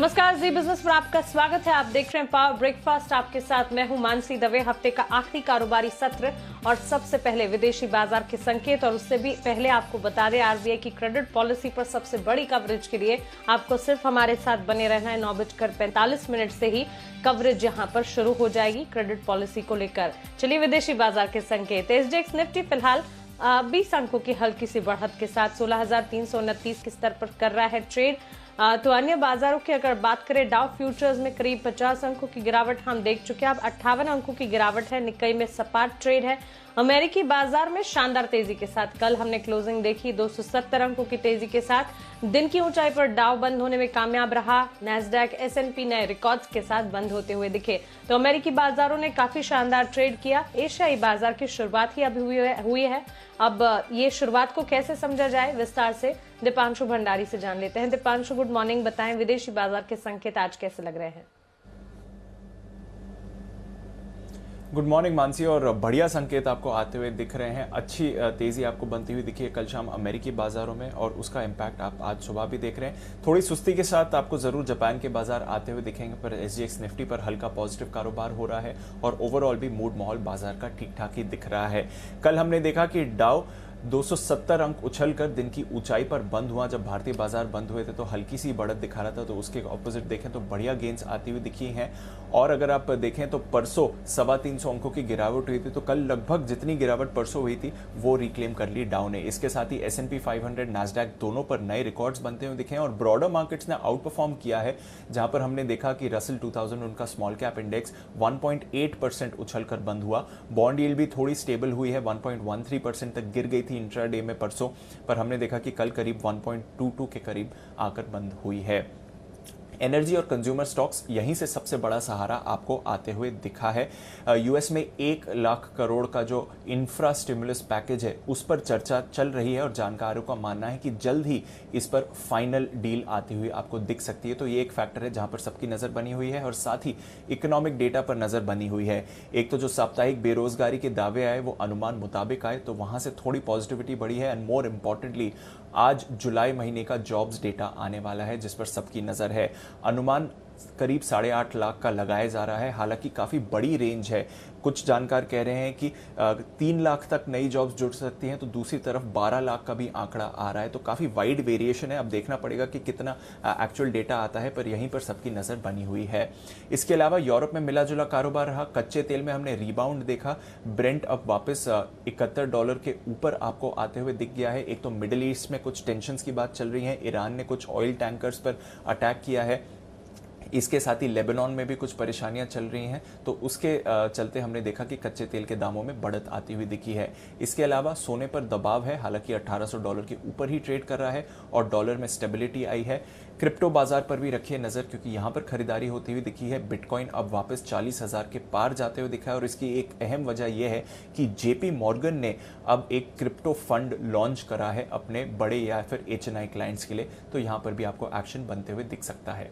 नमस्कार, जी बिजनेस पर आपका स्वागत है। आप देख रहे हैं पावर ब्रेकफास्ट। आपके साथ मैं हूं मानसी दवे। हफ्ते का आखिरी कारोबारी सत्र और सबसे पहले विदेशी बाजार के संकेत, और उससे भी पहले आपको बता दें आरबीआई की क्रेडिट पॉलिसी पर सबसे बड़ी कवरेज के लिए आपको सिर्फ हमारे साथ बने रहना है। 9:45 से ही कवरेज यहां पर शुरू हो जाएगी क्रेडिट पॉलिसी को लेकर। चलिए विदेशी बाजार के संकेत। एसडीएक्स निफ्टी फिलहाल 20 अंकों की हल्की सी बढ़त के साथ 16,329 के स्तर पर कर रहा है ट्रेड। तो अन्य बाजारों की अगर बात करें, डाउ फ्यूचर्स में करीब 50 अंकों की गिरावट हम देख चुके हैं। अब 58 अंकों की गिरावट है। निक्केई में सपाट ट्रेड है। अमेरिकी बाजार में शानदार तेजी के साथ कल हमने क्लोजिंग देखी 270 अंकों की तेजी के साथ। दिन की ऊंचाई पर डाउ बंद होने में कामयाब रहा। नैस्डैक एसएनपी नए रिकॉर्ड्स के साथ बंद होते हुए दिखे। तो अमेरिकी बाजारों ने काफी शानदार ट्रेड किया। एशियाई बाजार की शुरुआत ही अभी हुई है। अब ये शुरुआत को कैसे समझा जाए, विस्तार से दीपांशु भंडारी से जान लेते हैं। Deepanshu, good morning. बताएं विदेशी बाजार के संकेत आज कैसे लग रहे हैं? गुड मॉर्निंग मानसी, और बढ़िया संकेत आपको आते हुए दिख रहे हैं। अच्छी तेजी आपको बनती हुई दिखी है कल शाम अमेरिकी बाजारों में, और उसका इम्पैक्ट आप आज सुबह भी देख रहे हैं। थोड़ी सुस्ती के साथ आपको जरूर जापान के बाजार आते हुए दिखेंगे, पर एसजीएक्स निफ्टी पर हल्का पॉजिटिव कारोबार हो रहा है और ओवरऑल भी मूड माहौल बाजार का ठीक ठाक ही दिख रहा है। कल हमने देखा कि डाउ 270 अंक उछलकर दिन की ऊंचाई पर बंद हुआ। जब भारतीय बाजार बंद हुए थे तो हल्की सी बढ़त दिखा रहा था, तो उसके ऑपोजिट देखें तो बढ़िया गेंस आती हुई दिखी हैं। और अगर आप देखें तो परसों 350 अंकों की गिरावट हुई थी, तो कल लगभग जितनी गिरावट परसों हुई थी वो रिक्लेम कर ली डाउ ने। इसके साथ ही एसएनपी 500, नैस्डैक दोनों पर नए रिकॉर्ड्स बनते हुए दिखे हैं, और ब्रॉडर मार्केट्स ने आउट परफॉर्म किया है, जहां पर हमने देखा कि रसल 2000 उनका स्मॉल कैप इंडेक्स 1.8% उछलकर बंद हुआ। बॉन्ड यील्ड भी थोड़ी स्टेबल हुई है, 1.13% तक गिर गई थी इंट्राडे में परसों, पर हमने देखा कि कल करीब 1.22 के करीब आकर बंद हुई है। एनर्जी और कंज्यूमर स्टॉक्स यहीं से सबसे बड़ा सहारा आपको आते हुए दिखा है। यूएस में 1 लाख करोड़ का जो इंफ्रा स्टिमुलस पैकेज है उस पर चर्चा चल रही है, और जानकारों का मानना है कि जल्द ही इस पर फाइनल डील आती हुई आपको दिख सकती है। तो ये एक फैक्टर है जहां पर सबकी नजर बनी हुई है, और साथ ही इकोनॉमिक डेटा पर नजर बनी हुई है। एक तो जो साप्ताहिक बेरोजगारी के दावे आए वो अनुमान मुताबिक आए, तो वहां से थोड़ी पॉजिटिविटी बढ़ी है। एंड मोर इंपॉर्टेंटली आज जुलाई महीने का जॉब्स डेटा आने वाला है, जिस पर सबकी नजर है। अनुमान करीब 8.5 लाख का लगाया जा रहा है, हालांकि काफी बड़ी रेंज है। कुछ जानकार कह रहे हैं कि 3 लाख तक नई जॉब्स जुड़ सकती हैं, तो दूसरी तरफ 12 लाख का भी आंकड़ा आ रहा है। तो काफी वाइड वेरिएशन है। अब देखना पड़ेगा कि कितना एक्चुअल डेटा आता है, पर यहीं पर सबकी नजर बनी हुई है। इसके अलावा यूरोप में मिला जुला कारोबार रहा। कच्चे तेल में हमने रिबाउंड देखा। ब्रेंट अब वापस $71 के ऊपर आपको आते हुए दिख गया है। एक तो मिडिल ईस्ट में कुछ टेंशन की बात चल रही है, ईरान ने कुछ ऑयल टैंकर्स पर अटैक किया है, इसके साथ ही लेबनान में भी कुछ परेशानियां चल रही हैं, तो उसके चलते हमने देखा कि कच्चे तेल के दामों में बढ़त आती हुई दिखी है। इसके अलावा सोने पर दबाव है, हालांकि $1800 के ऊपर ही ट्रेड कर रहा है, और डॉलर में स्टेबिलिटी आई है। क्रिप्टो बाजार पर भी रखिए नजर, क्योंकि यहां पर खरीदारी होती हुई दिखी है। बिटकॉइन अब वापस 40,000 के पार जाते हुए दिखा है, और इसकी एक अहम वजह यह है कि जेपी मॉर्गन ने अब एक क्रिप्टो फंड लॉन्च करा है अपने बड़े या फिर एचएनआई क्लाइंट्स के लिए, तो यहां पर भी आपको एक्शन बनते हुए दिख सकता है।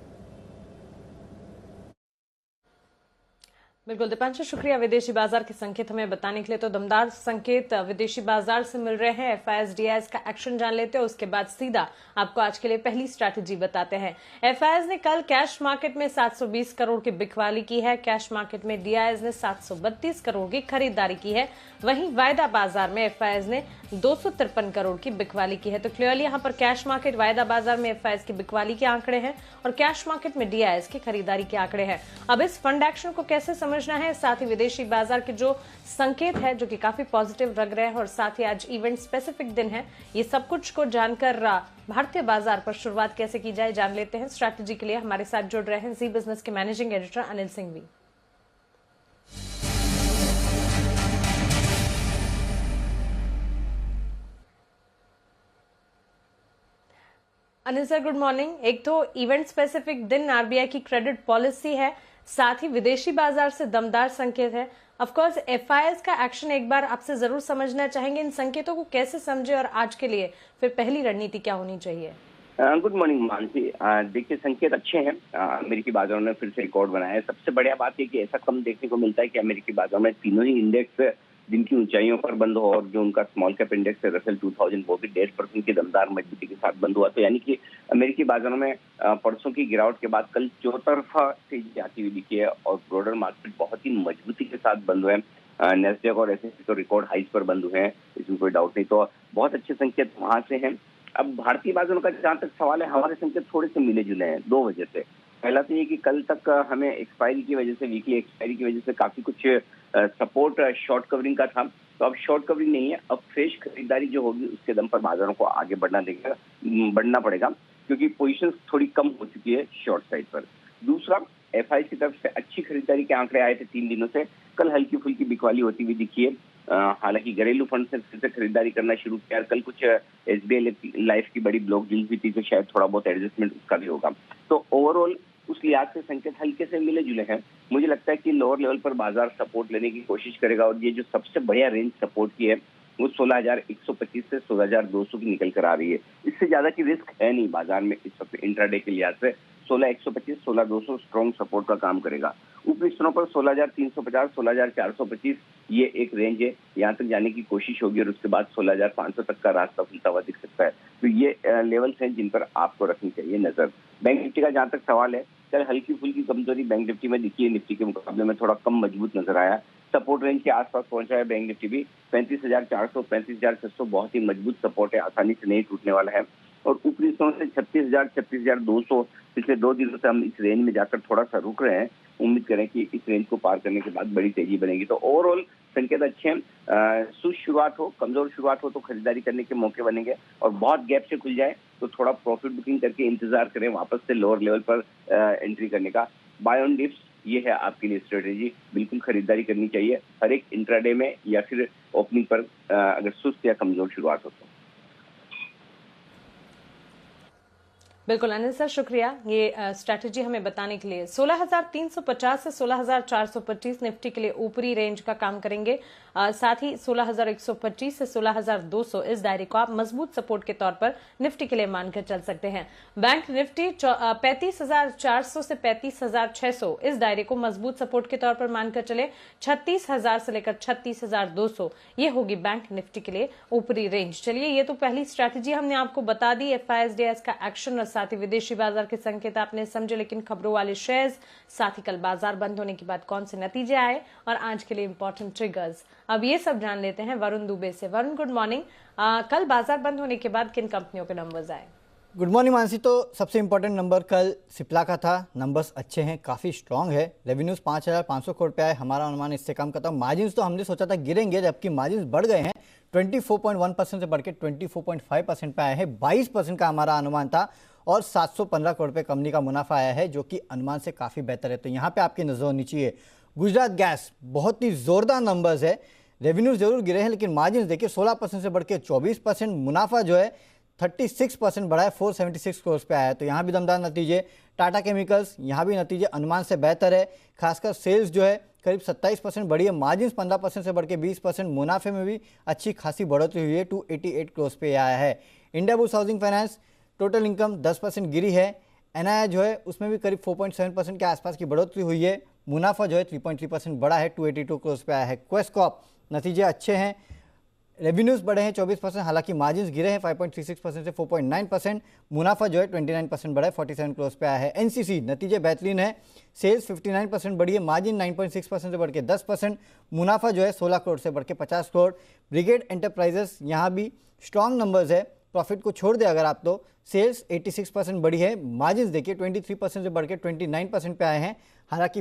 बिल्कुल दीपांशु, शुक्रिया विदेशी बाजार के संकेत हमें बताने के लिए। तो दमदार संकेत विदेशी बाजार से मिल रहे हैं। एफआईएस डीआईएस का एक्शन जान लेते हैं, उसके बाद सीधा आपको आज के लिए पहली स्ट्रैटेजी बताते हैं। एफआईएस ने कल कैश मार्केट में 720 करोड़ की बिकवाली की है। कैश मार्केट में डीआईएस ने 732 करोड़ की खरीदारी की है। वहीं वायदा बाजार में एफआईएस ने 253 करोड़ की बिकवाली की है। तो क्लियरली यहाँ पर कैश मार्केट, वायदा बाजार में एफआईएस की बिकवाली के आंकड़े हैं, और कैश मार्केट में डीआईएस की खरीदारी के आंकड़े हैं। अब इस फंड एक्शन को कैसे समझना है, साथ ही विदेशी बाजार के जो संकेत है जो कि काफी पॉजिटिव लग रहे हैं, और साथ ही आज इवेंट स्पेसिफिक दिन है, ये सब कुछ को जानकर भारतीय बाजार पर शुरुआत कैसे की जाए जान लेते हैं। स्ट्रैटेजी के लिए हमारे साथ जुड़ रहे हैं जी बिजनेस के मैनेजिंग एडिटर अनिल सिंह भी। Anil sir, good morning. एक तो इवेंट स्पेसिफिक दिन, आरबीआई की क्रेडिट पॉलिसी है, साथ ही विदेशी बाजार से दमदार संकेत है। ऑफ कोर्स एफआईएस का एक्शन एक बार आपसे जरूर समझना चाहेंगे। इन संकेतों को कैसे समझे, और आज के लिए फिर पहली रणनीति क्या होनी चाहिए? Good morning Mansi. देखिए, संकेत अच्छे हैं। अमेरिकी बाजारों ने फिर से रिकॉर्ड बनाया है। सबसे बढ़िया बात है कि ऐसा कम देखने को मिलता है कि अमेरिकी बाजारों में तीनों ही इंडेक्स जिनकी ऊंचाइयों पर बंद हो और जो उनका स्मॉल कैप इंडेक्स है रसेल 2000 वो भी 1.5% की दमदार मजबूती के साथ बंद हुआ। तो यानी कि अमेरिकी बाजारों में परसों की गिरावट के बाद कल चौतरफा तेजी आती हुई दिखी है और ब्रॉडर मार्केट बहुत ही मजबूती के साथ बंद हुए हैं। नेस्डेक और एसएसपी तो रिकॉर्ड हाइज पर बंद हुए हैं, इसमें कोई डाउट नहीं। तो बहुत अच्छे संकेत वहां से हैं। अब भारतीय बाजारों का जहां तक सवाल है, हमारे संकेत थोड़े से मिले जुले हैं 2 वजह से। पहला तो ये कि कल तक हमें एक्सपायरी की वजह से, वीकली एक्सपायरी की वजह से काफी कुछ सपोर्ट शॉर्ट कवरिंग का था। तो अब शॉर्ट कवरिंग नहीं है, अब फ्रेश खरीदारी जो होगी उसके दम पर बाजारों को आगे बढ़ना पड़ेगा क्योंकि पोजीशंस थोड़ी कम हो चुकी है शॉर्ट साइड पर। दूसरा, एफआई की तरफ से अच्छी खरीदारी के आंकड़े आए थे 3 दिनों से, कल हल्की फुल्की बिकवाली होती हुई दिखी है। हालांकि घरेलू फंड से फिर से खरीदारी करना शुरू किया। कल कुछ एसबीआई लाइफ की बड़ी ब्लॉक डील भी थी, तो शायद थोड़ा बहुत एडजस्टमेंट उसका भी होगा। तो ओवरऑल उस लिहाज से संकेत हल्के से मिले जुले हैं। मुझे लगता है कि लोअर लेवल पर बाजार सपोर्ट लेने की कोशिश करेगा और ये जो सबसे बढ़िया रेंज सपोर्ट की है वो 16,125 से 16,200 की निकल कर आ रही है। इससे ज्यादा की रिस्क है नहीं बाजार में इस वक्त इंट्राडे के लिहाज से। 16,125, 16,200 स्ट्रॉन्ग सपोर्ट का काम करेगा। ऊपरी स्तरों पर 16,350, 16,425 ये एक रेंज है, यहाँ तक जाने की कोशिश होगी और उसके बाद 16,500 तक का रास्ता खुलता हुआ दिख सकता है। तो ये लेवल्स हैं जिन पर आपको रखनी चाहिए नजर। बैंक निफ्टी का जहाँ तक सवाल है, कल हल्की फुल्की कमजोरी बैंक निफ्टी में दिखी है, निफ्टी के मुकाबले में थोड़ा कम मजबूत नजर आया। सपोर्ट रेंज के आसपास पहुंचा है बैंक निफ्टी भी, 35,400, 35,600 बहुत ही मजबूत सपोर्ट है, आसानी से नहीं टूटने वाला है। और ऊपरी स्तरों से 36,000, 36,200 पिछले 2 दिनों से हम इस रेंज में जाकर थोड़ा सा रुक रहे हैं। उम्मीद करें कि इस रेंज को पार करने के बाद बड़ी तेजी बनेगी। तो ओवरऑल संकेत अच्छे हैं। शुरुआत हो, कमजोर शुरुआत हो तो खरीदारी करने के मौके बनेंगे और बहुत गैप से खुल जाए तो थोड़ा प्रॉफिट बुकिंग करके इंतजार करें वापस से लोअर लेवल पर एंट्री करने का। बाय ऑन डिप्स ये है आपके लिए स्ट्रेटेजी। बिल्कुल खरीदारी करनी चाहिए हर एक इंट्राडे में या फिर ओपनिंग पर अगर सुस्त या कमजोर शुरुआत हो तो। बिल्कुल अनिल सर, शुक्रिया ये स्ट्रैटेजी हमें बताने के लिए। 16,350 से 16,425 निफ्टी के लिए ऊपरी रेंज का काम करेंगे। साथ ही 16,125 से 16,200 इस दायरे को आप मजबूत सपोर्ट के तौर पर निफ्टी के लिए मानकर चल सकते हैं। बैंक निफ्टी 35,400 से 35,600 इस दायरे को मजबूत सपोर्ट के तौर पर मानकर चले। 36,000 से लेकर 36,200 ये होगी बैंक निफ्टी के लिए ऊपरी रेंज। चलिए, ये तो पहली स्ट्रैटेजी हमने आपको बता दी, एफआईएसडीएस का एक्शन और साथ ही विदेशी बाजार के संकेत आपने समझे। लेकिन खबरों वाले शेयर्स, साथ ही कल बाजार बंद होने के बाद कौन से नतीजे आए और आज के लिए इंपॉर्टेंट ट्रिगर्स, अब ये सब जान लेते हैं वरुण दुबे से। Varun, good morning. कल बाजार बंद होने के बाद किन कंपनियों के नंबर्स आए? Good morning Mansi. तो सबसे इंपॉर्टेंट नंबर कल सिप्ला का था। नंबर्स अच्छे हैं, काफ़ी स्ट्रांग है। रेवेन्यूज 5,500 करोड़ पे आए, हमारा अनुमान इससे कम का था। मार्जिन्स तो हमने सोचा था गिरेंगे, जबकि मार्जिन्स बढ़ गए हैं। 24.1% से बढ़ के 24.5% पे आए हैं। 22% का हमारा अनुमान था और 715 करोड़ पे कंपनी का मुनाफा आया है, जो कि अनुमान से काफ़ी बेहतर है। तो यहाँ पे आपकी नजर होनी चाहिए। गुजरात गैस बहुत ही जोरदार नंबर्स है। रेवेन्यूज जरूर गिरे हैं लेकिन मार्जिन देखिए 16% से बढ़ के 24%। मुनाफा जो है 36% बढ़ा है, 476 करोड़ पे आया है। तो यहाँ भी दमदार नतीजे। टाटा केमिकल्स, यहाँ भी नतीजे अनुमान से बेहतर है। खासकर सेल्स जो है करीब 27% बढ़ी है। मार्जिन 15% से बढ़ के 20%। मुनाफे में भी अच्छी खासी बढ़ोतरी हुई है, 288 करोड़ पे आया है। Indiabulls housing finance total income 10% गिरी है। एनआईआई जो है उसमें भी करीब 4.7% के आसपास की बढ़ोतरी हुई है। मुनाफा जो है 3.3% बढ़ा है, 282 करोड़ पे आया है। क्वेस्ट कॉर्प नतीजे अच्छे हैं, रेवेन्यूज बढ़े हैं 24%, हालांकि मार्जिन्स गिरे हैं 5.36% से 4.9%। मुनाफा जो है 29% बढ़ा है, 47 करोड़ पे आया है। एनसीसी नतीजे बेहतरीन है, सेल्स 59% बढ़ी है, मार्जिन 9.6% से बढ़ के 10%। मुनाफा जो है 16 करोड़ से बढ़ के 50 करोड़। ब्रिगेड एंटरप्राइजेस यहाँ भी स्ट्रॉन्ग नंबर्स है, प्रॉफिट को छोड़ दे अगर आप तो सेल्स 86% बढ़ी है। मार्जिन्स देखिए 23% से बढ़ के 29% पे आए हैं। हालांकि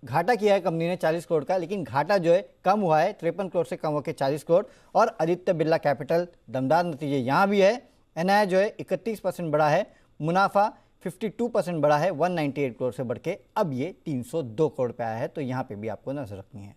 घाटा किया है कंपनी ने 40 करोड़ का, लेकिन घाटा जो है कम हुआ है, 53 करोड़ से कम होकर 40 करोड़। और आदित्य बिरला कैपिटल दमदार नतीजे यहाँ भी है। एनआईआई जो है 31% बढ़ा है, मुनाफा 52% बढ़ा है, 198 करोड़ से बढ़ के अब ये 302 करोड़ पे आया है। तो यहाँ पे भी आपको नजर रखनी है।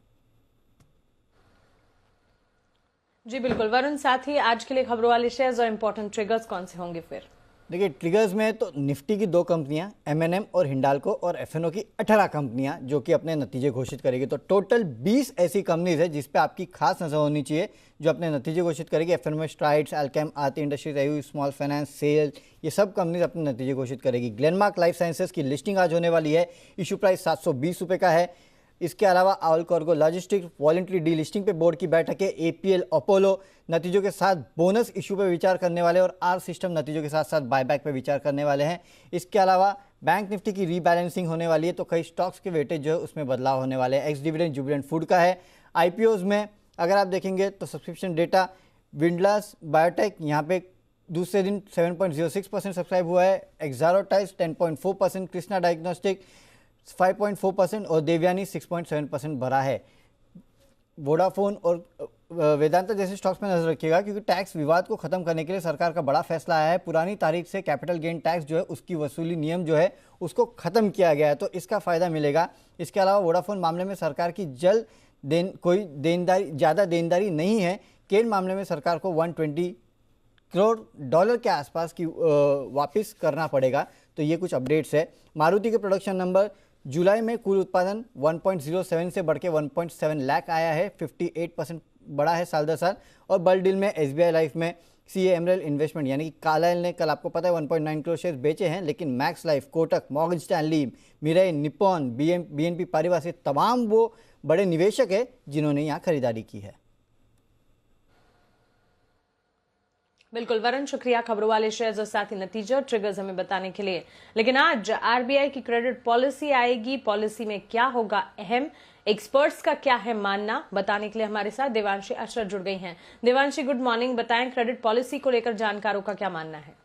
जी बिल्कुल वरुण, साथ ही आज के लिए खबरों वाले शेयर्स और इंपॉर्टेंट ट्रिगर्स कौन से होंगे फिर? देखिए ट्रिगर्स में तो निफ्टी की 2 कंपनियां एमएनएम और हिंडाल्को और एफएनओ की 18 कंपनियां जो कि अपने नतीजे घोषित करेगी। तो टोटल 20 ऐसी कंपनीज है जिस पे आपकी खास नजर होनी चाहिए जो अपने नतीजे घोषित करेगी। एफएनओ में Strides, Alkem, Aarti Industries, AU Small Finance, SAIL, ये सब कंपनीज अपने नतीजे घोषित करेगी। ग्लेनमार्क लाइफ साइंसेज की लिस्टिंग आज होने वाली है। इशू प्राइस 720 रुपये का है। इसके अलावा all cargo logistics voluntary delisting पे बोर्ड की बैठक है। एपीएल अपोलो नतीजों के साथ बोनस इशू पे विचार करने वाले और आर सिस्टम नतीजों के साथ साथ बायबैक पे विचार करने वाले हैं। इसके अलावा बैंक निफ्टी की रीबैलेंसिंग होने वाली है, तो कई स्टॉक्स के वेटेज जो है उसमें बदलाव होने वाले हैं। एक्स डिविडेंड जुबिडेंड फूड का है। आईपीओज में अगर आप देखेंगे तो सब्सक्रिप्शन डेटा विंडलास बायोटेक यहाँ पे दूसरे दिन 7.06% सब्सक्राइब हुआ है। एक्सारोटाइज 10.4%, कृष्णा डायग्नोस्टिक 5.4% और देवयानी 6.7% भरा है। वोडाफोन और वेदांता जैसे स्टॉक्स में नजर रखिएगा, क्योंकि टैक्स विवाद को खत्म करने के लिए सरकार का बड़ा फैसला आया है। पुरानी तारीख से कैपिटल गेन टैक्स जो है उसकी वसूली नियम जो है उसको खत्म किया गया है, तो इसका फायदा मिलेगा। इसके अलावा वोडाफोन मामले में सरकार की कोई ज़्यादा देनदारी नहीं है। केन मामले में सरकार को 120 करोड़ डॉलर के आसपास की वापस करना पड़ेगा। तो ये कुछ अपडेट्स है। मारुति के प्रोडक्शन नंबर जुलाई में कुल उत्पादन 1.07 से बढ़ के 1.7 लाख आया है, 58% बढ़ा है साल दर साल। और बल्क डील में एसबीआई लाइफ में सीए एमरेल इन्वेस्टमेंट यानी कि कालाइल ने कल आपको पता है 1.9 करोड़ शेयर बेचे हैं, लेकिन Max Life, Kotak, Morgan Stanley, Mirae, Nippon, BNP Paribas से तमाम वो बड़े निवेशक है जिन्होंने यहाँ खरीदारी की है। बिल्कुल वरुण, शुक्रिया खबरों वाले शेयर्स और साथ ही नतीजे और ट्रिगर्स हमें बताने के लिए। लेकिन आज आरबीआई की क्रेडिट पॉलिसी आएगी, पॉलिसी में क्या होगा अहम, एक्सपर्ट्स का क्या है मानना, बताने के लिए हमारे साथ देवांशी अशरफ जुड़ गई हैं। Devanshi, good morning. बताएं क्रेडिट पॉलिसी को लेकर जानकारों का क्या मानना है?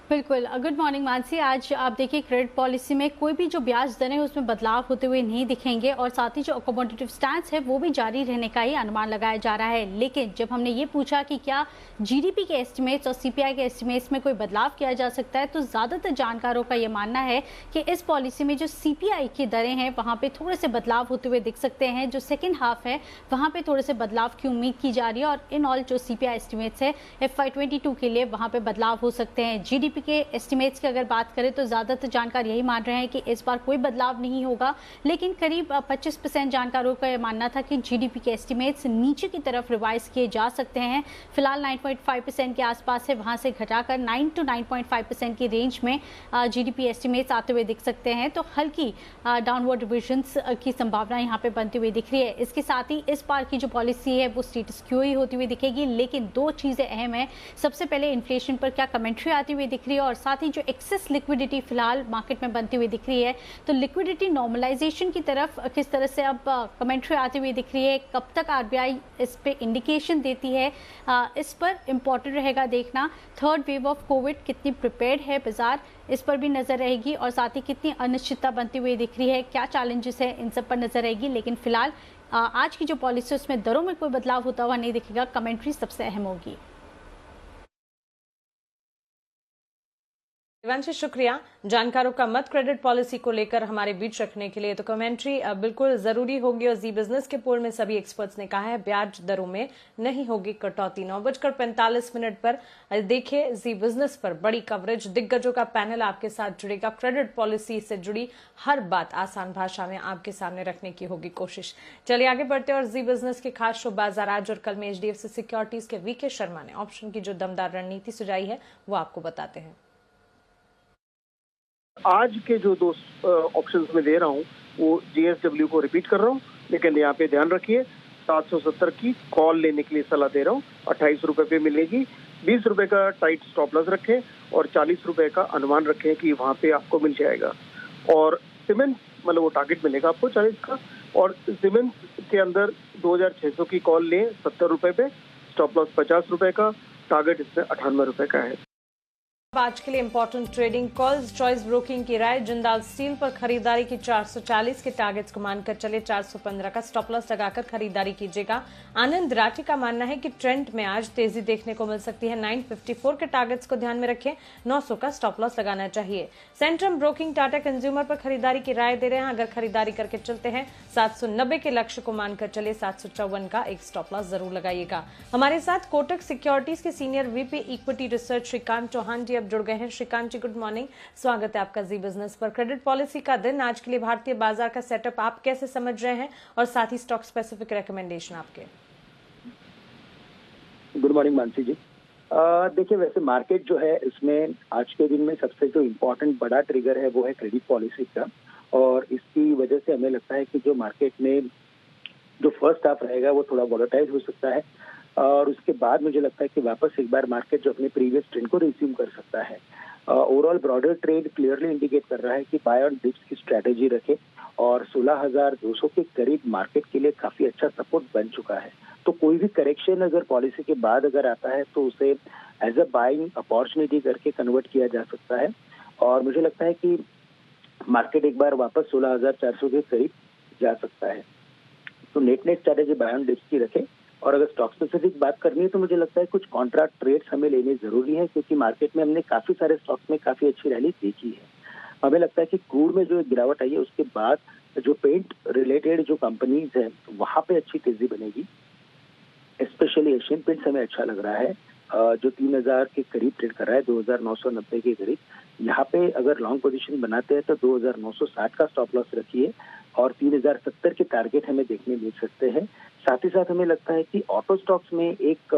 बिल्कुल, गुड मॉर्निंग मानसी। आज आप देखिए क्रेडिट पॉलिसी में कोई भी जो ब्याज दरें उसमें बदलाव होते हुए नहीं दिखेंगे और साथ ही जो अकोमोडेटिव स्टैंस है वो भी जारी रहने का ही अनुमान लगाया जा रहा है। लेकिन जब हमने ये पूछा कि क्या जीडीपी के एस्टिमेट्स और सीपीआई के एस्टिमेट्स में कोई बदलाव किया जा सकता है, तो ज़्यादातर जानकारों का ये मानना है कि इस पॉलिसी में जो सीपीआई की दरें हैं वहाँ पर थोड़े से बदलाव होते हुए दिख सकते हैं। जो सेकेंड हाफ है वहाँ पर थोड़े से बदलाव की उम्मीद की जा रही है और इन ऑल जो सीपीआई एस्टिमेट्स है FY22 के लिए वहाँ पर बदलाव हो सकते हैं। जीडीपी के एस्टिमेट्स की अगर बात करें तो ज़्यादातर जानकार यही मान रहे हैं कि इस बार कोई बदलाव नहीं होगा, लेकिन करीब 25% जानकारों का यह मानना था कि जीडीपी के एस्टिमेट्स नीचे की तरफ रिवाइज किए जा सकते हैं। फिलहाल 9.5% के आसपास है, वहां से घटाकर 9 to 9.5% की रेंज में जीडीपी एस्टिमेट्स आते हुए दिख सकते हैं। तो हल्की डाउनवर्ड रिविजन्स की संभावना यहाँ पे बनती हुई दिख रही है। इसके साथ ही इस बार की जो पॉलिसी है वो स्टेटस क्यू ही होती हुई दिखेगी, लेकिन दो चीज़ें अहम है। सबसे पहले इन्फ्लेशन पर क्या कमेंट्री आती हुई दिख रही है और साथ ही जो एक्सेस लिक्विडिटी फिलहाल मार्केट में बनती हुई दिख रही है, तो लिक्विडिटी नॉर्मलाइजेशन की तरफ किस तरह से अब कमेंट्री आती हुई दिख रही है, कब तक आरबीआई इस पे इंडिकेशन देती है, इस पर इम्पोर्टेंट रहेगा देखना। थर्ड वेव ऑफ कोविड कितनी प्रिपेयर्ड है बाजार, इस पर भी नजर रहेगी और साथ ही कितनी अनिश्चितता बनती हुई दिख रही है, क्या चैलेंजेस है, इन सब पर नजर रहेगी। लेकिन फिलहाल आज की जो पॉलिसी उसमें दरों में कोई बदलाव होता हुआ नहीं दिखेगा, कमेंट्री सबसे अहम होगी। देवांशी, शुक्रिया जानकारों का मत क्रेडिट पॉलिसी को लेकर हमारे बीच रखने के लिए। तो कमेंट्री बिल्कुल जरूरी होगी और जी बिजनेस के पोल में सभी एक्सपर्ट्स ने कहा है ब्याज दरों में नहीं होगी कटौती। 9:45 पर देखिए जी बिजनेस पर बड़ी कवरेज, दिग्गजों का पैनल आपके साथ जुड़ेगा। क्रेडिट पॉलिसी से जुड़ी हर बात आसान भाषा में आपके सामने रखने की होगी कोशिश। चलिए आगे बढ़ते हैं और जी बिजनेस के खास शो बाजार आज और कल में एचडीएफसी सिक्योरिटीज के वीके शर्मा ने ऑप्शन की जो दमदार रणनीति सुझाई है वो आपको बताते हैं। आज के जो दो ऑप्शंस में दे रहा हूँ वो JSW को रिपीट कर रहा हूँ, लेकिन यहाँ पे ध्यान रखिए 770 की कॉल लेने के लिए सलाह दे रहा हूँ। 28 रुपए पे मिलेगी। 20 रुपए का टाइट स्टॉप लॉस रखें और 40 रुपए का अनुमान रखें कि वहाँ पे आपको मिल जाएगा। और सीमेंट मतलब वो टारगेट मिलेगा आपको 40 का, और सीमेंट के अंदर 2600 की कॉल लें 70 रुपए पे, स्टॉप लॉस 50 रुपए का, टारगेट इसमें 98 रुपए का है। आज के लिए important trading calls, choice broking की राय। जिंदाल स्टील पर खरीदारी की 440 के टारगेट्स को मानकर चले, 415 का स्टॉप लॉस लगाकर खरीदारी कीजिएगा। आनंद राठी का मानना है कि ट्रेंड में आज तेजी देखने को मिल सकती है। 954 के टारगेट्स को ध्यान में रखें, 900 का स्टॉप लॉस लगाना चाहिए। सेंट्रम ब्रोकिंग टाटा कंज्यूमर पर खरीदारी की राय दे रहे हैं। अगर खरीदारी करके चलते हैं 790 के लक्ष्य को मानकर चले, 754 का एक स्टॉप लॉस जरूर लगाइएगा। हमारे साथ कोटक सिक्योरिटीज के senior VP equity research Shrikant Chauhan ji जुड़ गए हैं। श्रीकांत जी, गुड मॉर्निंग, स्वागत है आपका जी बिजनेस पर। क्रेडिट पॉलिसी का दिन आज के लिए भारतीय बाजार का सेटअप आप कैसे समझ रहे हैं और साथ ही स्टॉक स्पेसिफिक रिकमेंडेशन आपके? गुड मॉर्निंग मानसी जी। देखिए, वैसे मार्केट जो है इसमें आज के दिन में सबसे जो इम्पोर्टेंट बड़ा ट्रिगर है वो है क्रेडिट पॉलिसी का, और इसकी वजह से हमें लगता है कि जो मार्केट में जो फर्स्ट हाफ रहेगा वो थोड़ा वोलेटाइल हो सकता है, और उसके बाद मुझे लगता है कि वापस एक बार मार्केट जो अपने प्रीवियस ट्रेंड को रिज्यूम कर सकता है। Overall broader trade clearly indicate कर रहा है कि बाय ऑन डिप्स की स्ट्रेटेजी रखे, और 16,200 के करीब मार्केट के लिए काफी अच्छा सपोर्ट बन चुका है। तो कोई भी करेक्शन अगर पॉलिसी के बाद अगर आता है तो उसे एज अ बाइंग अपॉर्चुनिटी करके कन्वर्ट किया जा सकता है, और मुझे लगता है कि मार्केट एक बार वापस 16,400 के करीब जा सकता है। तो net strategy buy on dips की रखे, और अगर स्टॉक स्पेसिफिक बात करनी है तो मुझे लगता है कुछ कॉन्ट्रैक्ट ट्रेड्स हमें लेने जरूरी है, क्योंकि मार्केट में हमने काफी सारे स्टॉक्स में काफी अच्छी रैली देखी है। हमें लगता है कि क्रूड में जो एक गिरावट आई है उसके बाद जो पेंट रिलेटेड जो कंपनीज है वहां पे अच्छी तेजी बनेगी। स्पेशली एशियन पेंट्स हमें अच्छा लग रहा है, जो 3,000 के करीब ट्रेड कर रहा है, 2,990 के करीब। यहाँ पे अगर लॉन्ग पोजीशन बनाते हैं तो 2,960 का स्टॉप लॉस रखिए, और 3,070 के टारगेट हमें देखने मिल सकते हैं। साथ ही साथ हमें लगता है कि ऑटो स्टॉक्स में एक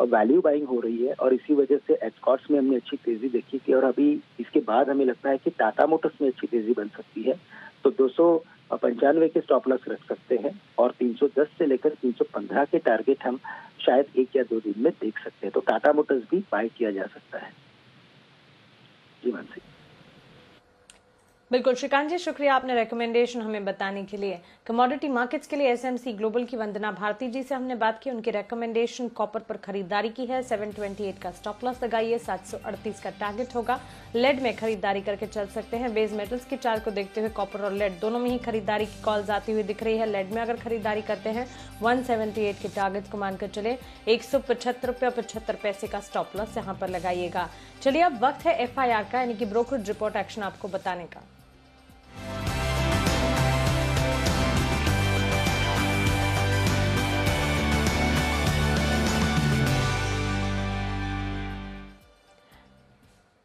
वैल्यू बाइंग हो रही है, और इसी वजह से एस्कॉर्ट्स में हमने अच्छी तेजी देखी थी, और अभी इसके बाद हमें लगता है कि टाटा मोटर्स में अच्छी तेजी बन सकती है। तो 295 के स्टॉप लॉस रख सकते हैं, और 310 से लेकर 315 के टारगेट हम शायद 1 या 2 दिन में देख सकते हैं। तो टाटा मोटर्स भी बाय किया जा सकता है। जी मानसी। बिल्कुल श्रीकांत जी, शुक्रिया आपने रिकमेंडेशन हमें बताने के लिए। कमोडिटी मार्केट्स के लिए एसएमसी ग्लोबल की वंदना भारती जी से हमने बात की, उनकी रिकमेंडेशन कॉपर पर खरीदारी की है। 728 का स्टॉप लॉस लगाइए, 738 का टारगेट होगा। लेड में खरीदारी करके चल सकते हैं। बेस मेटल्स के चार्ट को देखते हुए कॉपर और लेड दोनों में ही खरीदारी की कॉल्स आती हुई दिख रही है। लेड में अगर खरीदारी करते हैं 178 के टारगेट को मानकर चले, 175.75 का स्टॉप लॉस यहाँ पर लगाइएगा। चलिए अब वक्त है FIR का, यानी कि ब्रोकरेज रिपोर्ट एक्शन आपको बताने का।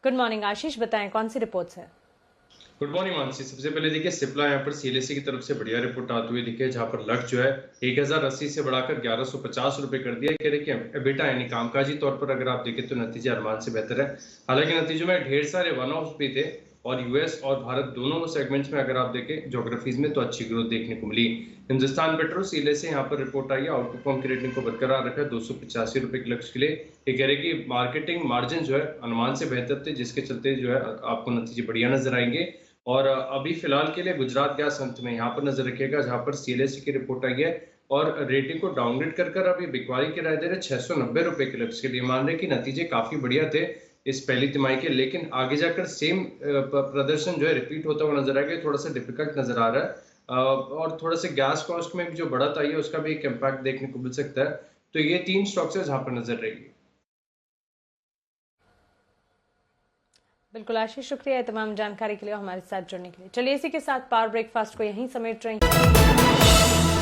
गुड मॉर्निंग आशीष, बताएं कौन सी रिपोर्ट्स है? Good morning Mansi. सबसे पहले देखिए सिप्ला यहाँ पर सीएलएसए की तरफ से बढ़िया रिपोर्ट आते हुए दिखे, जहाँ पर लक्ष्य जो है 1080 से बढ़ाकर 1150 रुपए कर दिया। कह रहे कि बेटा यानी कामकाजी तौर पर अगर आप देखें तो नतीजे अनुमान से बेहतर है। हालांकि नतीजों में ढेर सारे वन ऑफ भी थे, और यूएस और भारत दोनों सेगमेंट्स में अगर आप देखें ज्योग्राफीज में तो अच्छी ग्रोथ देखने को मिली। हिंदुस्तान पेट्रोल सीएलएसए यहाँ पर रिपोर्ट आई है, आउट परफॉर्म की रेटिंग को बरकरार रखा है 285 रुपए के लक्ष्य के लिए। ये कह रहे कि मार्केटिंग मार्जिन जो है अनुमान से बेहतर थे, जिसके चलते जो है आपको नतीजे बढ़िया नजर आएंगे। और अभी फिलहाल के लिए गुजरात गैस अंत में यहाँ पर नजर रखिएगा, जहाँ पर सीएलएसए की रिपोर्ट आई है और रेटिंग को डाउनग्रेड कर अभी बिकवाली की राय दे रहे 690 रुपए के लक्ष्य के लिए। मान रहे कि नतीजे काफी बढ़िया थे इस पहली तिमाही के, लेकिन आगे जाकर सेम प्रदर्शन जो है रिपीट होता हुआ नजर आएगा, थोड़ा सा डिफिकल्ट नजर आ रहा है। और थोड़ा सा गैस कॉस्ट में भी जो बढ़त आई है उसका भी एक इम्पैक्ट देखने को मिल सकता है। तो ये 3 स्टॉक्स है जहां पर नजर रहेगी। बिल्कुल आशीष, शुक्रिया तमाम जानकारी के लिए हमारे साथ जुड़ने के लिए। चलिए इसी के साथ पावर ब्रेकफास्ट को यहीं समेट रहे हैं।